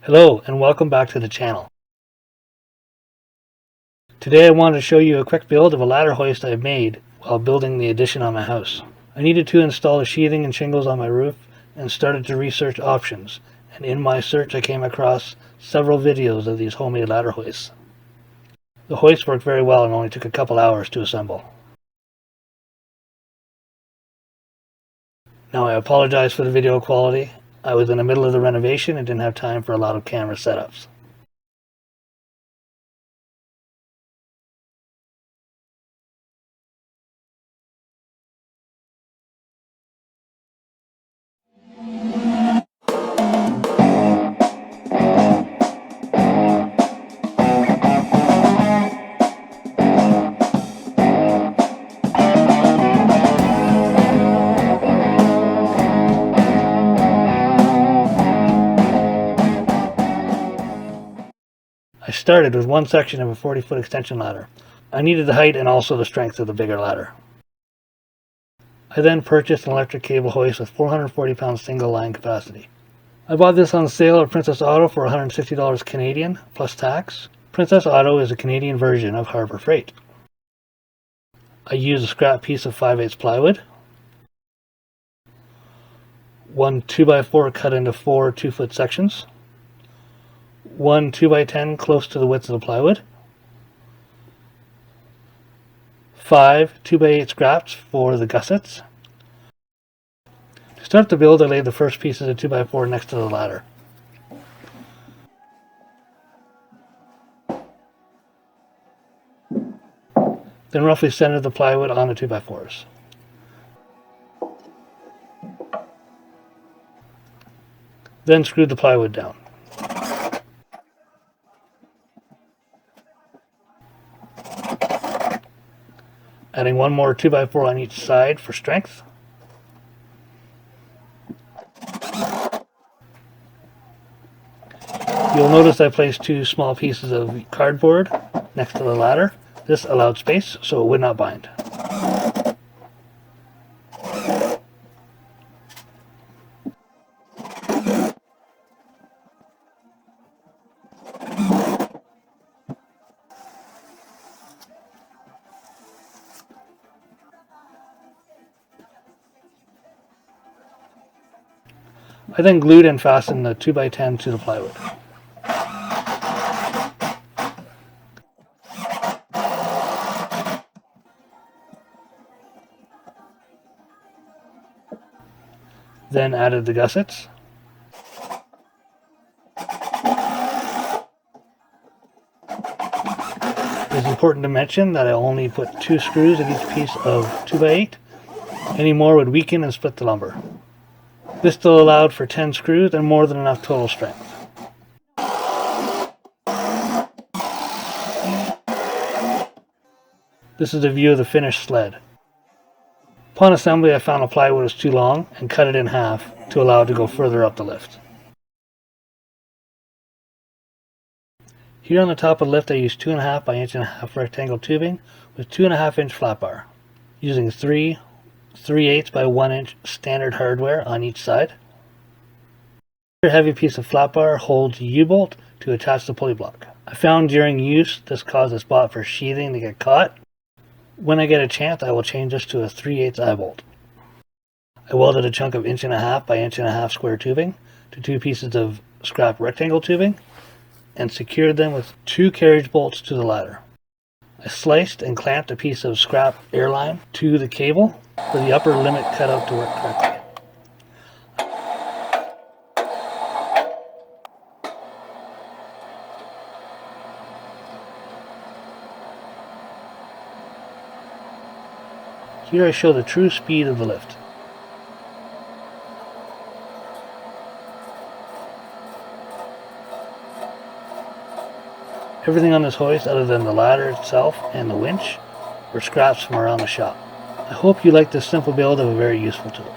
Hello and welcome back to the channel. Today I wanted to show you a quick build of a ladder hoist I made while building the addition on my house. I needed to install a sheathing and shingles on my roof and started to research options, and in my search I came across several videos of these homemade ladder hoists. The hoist worked very well and only took a couple hours to assemble. Now I apologize for the video quality. I was in the middle of the renovation and didn't have time for a lot of camera setups. I started with one section of a 40-foot extension ladder. I needed the height and also the strength of the bigger ladder. I then purchased an electric cable hoist with 440-pound single line capacity. I bought this on sale at Princess Auto for $160 Canadian plus tax. Princess Auto is a Canadian version of Harbor Freight. I used a scrap piece of 5/8 plywood, one 2x4 cut into four 2-foot sections, one 2x10 close to the width of the plywood, 5 2x8 scraps for the gussets. To start the build, I laid the first pieces of 2x4 next to the ladder. Then roughly centered the plywood on the 2x4s. Then screwed the plywood down. Adding one more 2x4 on each side for strength. You'll notice I placed two small pieces of cardboard next to the ladder. This allowed space so it would not bind. I then glued and fastened the 2x10 to the plywood. Then added the gussets. It's important to mention that I only put 2 screws in each piece of 2x8. Any more would weaken and split the lumber. This still allowed for 10 screws and more than enough total strength. This is a view of the finished sled. Upon assembly, I found the plywood was too long and cut it in half to allow it to go further up the lift. Here on the top of the lift I used 2.5 by 1.5 rectangle tubing with 2.5-inch flat bar, using 3 3/8 by 1 inch standard hardware on each side. A heavy piece of flat bar holds a U-bolt to attach the pulley block. I found during use this caused the spot for sheathing to get caught. When I get a chance, I will change this to a 3/8 eye bolt. I welded a chunk of 1.5 by 1.5 square tubing to 2 pieces of scrap rectangle tubing and secured them with 2 carriage bolts to the ladder. I sliced and clamped a piece of scrap airline to the cable for the upper limit cutout to work correctly. Here I show the true speed of the lift. Everything on this hoist other than the ladder itself and the winch were scraps from around the shop. I hope you like this simple build of a very useful tool.